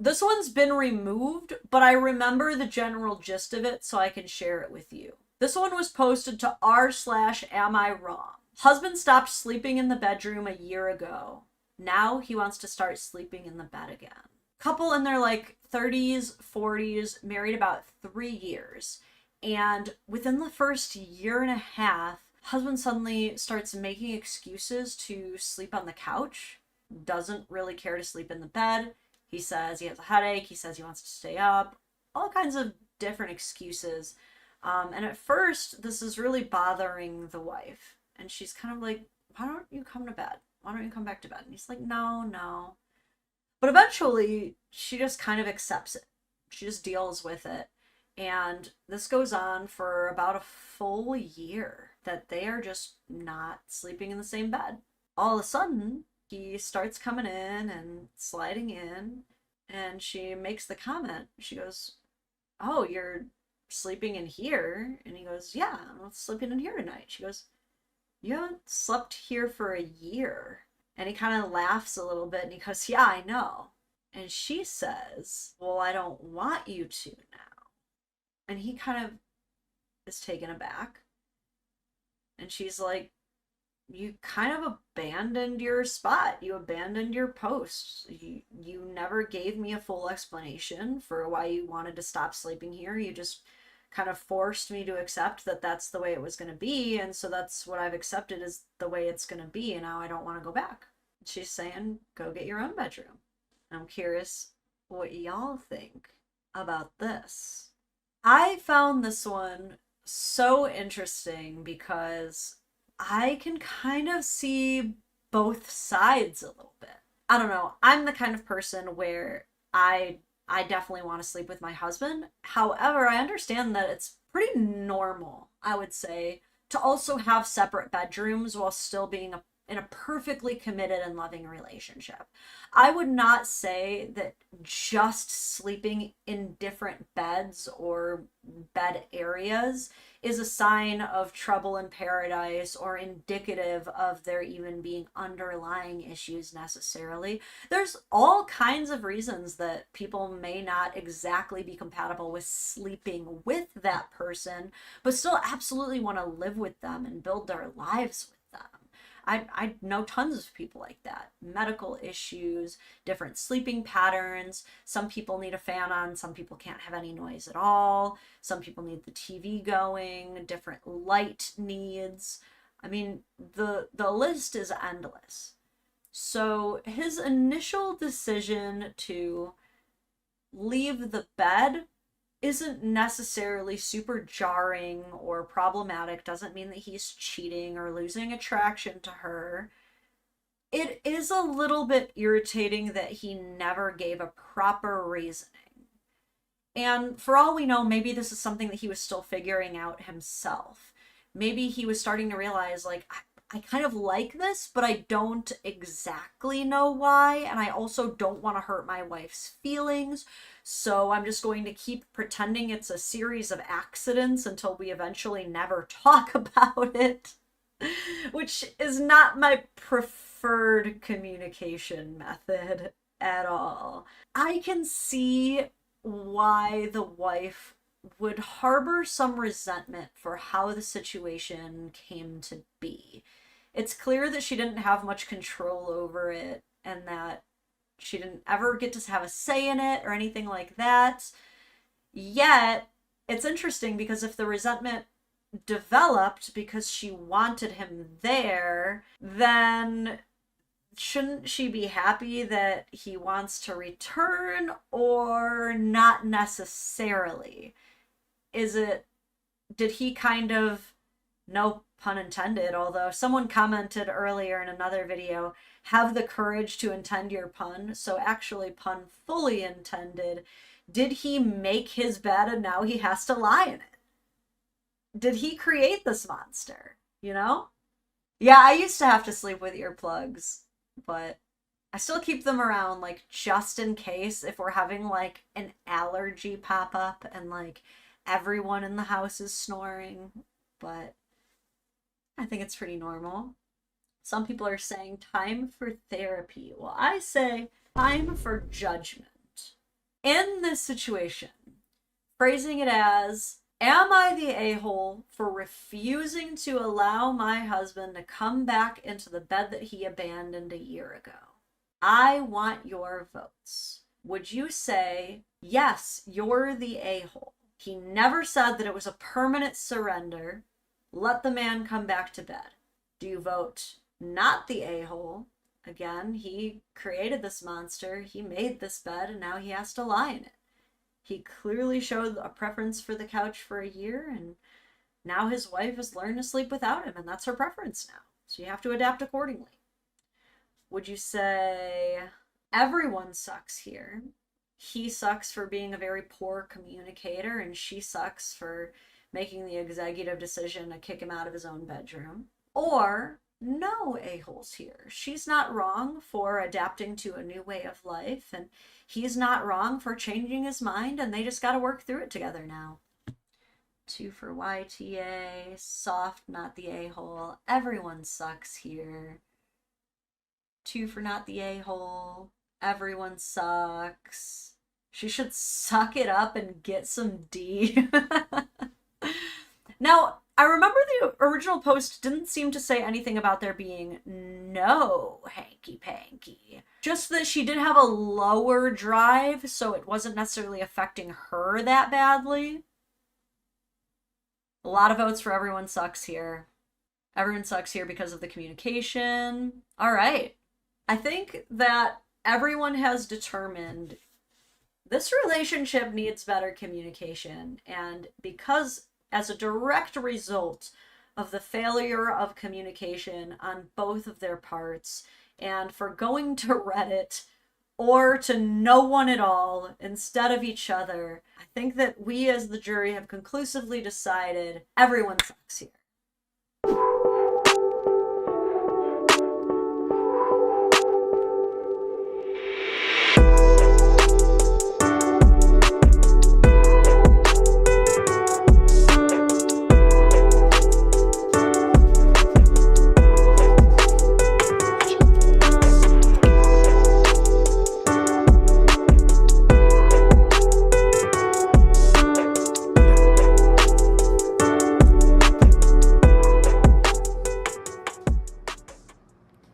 This one's been removed, but I remember the general gist of it, so I can share it with you. This one was posted to r/am I wrong. Husband stopped sleeping in the bedroom a year ago. Now he wants to start sleeping in the bed again. Couple in their like 30s, 40s, married about 3 years. And within the first year and a half, husband suddenly starts making excuses to sleep on the couch, doesn't really care to sleep in the bed. He says he has a headache. He says he wants to stay up. All kinds of different excuses. And at first, this is really bothering the wife. And she's kind of like, why don't you come to bed? Why don't you come back to bed? And he's like, no, no. But eventually, she just kind of accepts it. She just deals with it. And this goes on for about a full year that they are just not sleeping in the same bed. All of a sudden, he starts coming in and sliding in, and she makes the comment. She goes, oh, you're sleeping in here? And he goes, yeah, I'm sleeping in here tonight. She goes, you haven't slept here for a year. And he kind of laughs a little bit and he goes, yeah, I know. And she says, well, I don't want you to now. And he kind of is taken aback. And she's like, you kind of abandoned your spot. You abandoned your post. You never gave me a full explanation for why you wanted to stop sleeping here. You just kind of forced me to accept that that's the way it was going to be. And so that's what I've accepted is the way it's going to be. And now I don't want to go back. She's saying, go get your own bedroom. I'm curious what y'all think about this. I found this one so interesting because I can kind of see both sides a little bit. I don't know. I'm the kind of person where I definitely want to sleep with my husband. However, I understand that it's pretty normal, I would say, to also have separate bedrooms while still being in a perfectly committed and loving relationship. I would not say that just sleeping in different beds or bed areas is a sign of trouble in paradise or indicative of there even being underlying issues necessarily. There's all kinds of reasons that people may not exactly be compatible with sleeping with that person, but still absolutely want to live with them and build their lives with them. I know tons of people like that. Medical issues, different sleeping patterns. Some people need a fan on, some people can't have any noise at all. Some people need the TV going, different light needs. I mean, the list is endless. So his initial decision to leave the bed isn't necessarily super jarring or problematic, doesn't mean that he's cheating or losing attraction to her. It is a little bit irritating that he never gave a proper reasoning. And for all we know, maybe this is something that he was still figuring out himself. Maybe he was starting to realize, like, I kind of like this, but I don't exactly know why, and I also don't want to hurt my wife's feelings, so I'm just going to keep pretending it's a series of accidents until we eventually never talk about it, which is not my preferred communication method at all. I can see why the wife would harbor some resentment for how the situation came to be. It's clear that she didn't have much control over it and that she didn't ever get to have a say in it or anything like that. Yet, it's interesting because if the resentment developed because she wanted him there, then shouldn't she be happy that he wants to return or not necessarily? Did he kind of, no pun intended, although someone commented earlier in another video, have the courage to intend your pun, so actually pun fully intended. Did he make his bed and now he has to lie in it? Did he create this monster, you know? Yeah, I used to have to sleep with earplugs, but I still keep them around, like, just in case if we're having, like, an allergy pop up and, like, everyone in the house is snoring, but I think it's pretty normal. Some people are saying time for therapy. Well, I say time for judgment. In this situation, phrasing it as, am I the a-hole for refusing to allow my husband to come back into the bed that he abandoned a year ago? I want your votes. Would you say, yes, you're the a-hole? He never said that it was a permanent surrender. Let the man come back to bed. Do you vote not the a-hole? Again, he created this monster. He made this bed and now he has to lie in it. He clearly showed a preference for the couch for a year, and now his wife has learned to sleep without him, and that's her preference now. So you have to adapt accordingly. Would you say everyone sucks here? He sucks for being a very poor communicator, and she sucks for making the executive decision to kick him out of his own bedroom. Or no a-holes here. She's not wrong for adapting to a new way of life, and he's not wrong for changing his mind, and they just got to work through it together now. 2 for YTA. Soft, not the a-hole. Everyone sucks here. 2 for not the a-hole. Everyone sucks. She should suck it up and get some D. Now, I remember the original post didn't seem to say anything about there being no hanky-panky. Just that she did have a lower drive, so it wasn't necessarily affecting her that badly. A lot of votes for everyone sucks here. Everyone sucks here because of the communication. All right. I think that everyone has determined this relationship needs better communication, and because as a direct result of the failure of communication on both of their parts, and for going to Reddit or to no one at all instead of each other, I think that we as the jury have conclusively decided everyone sucks here.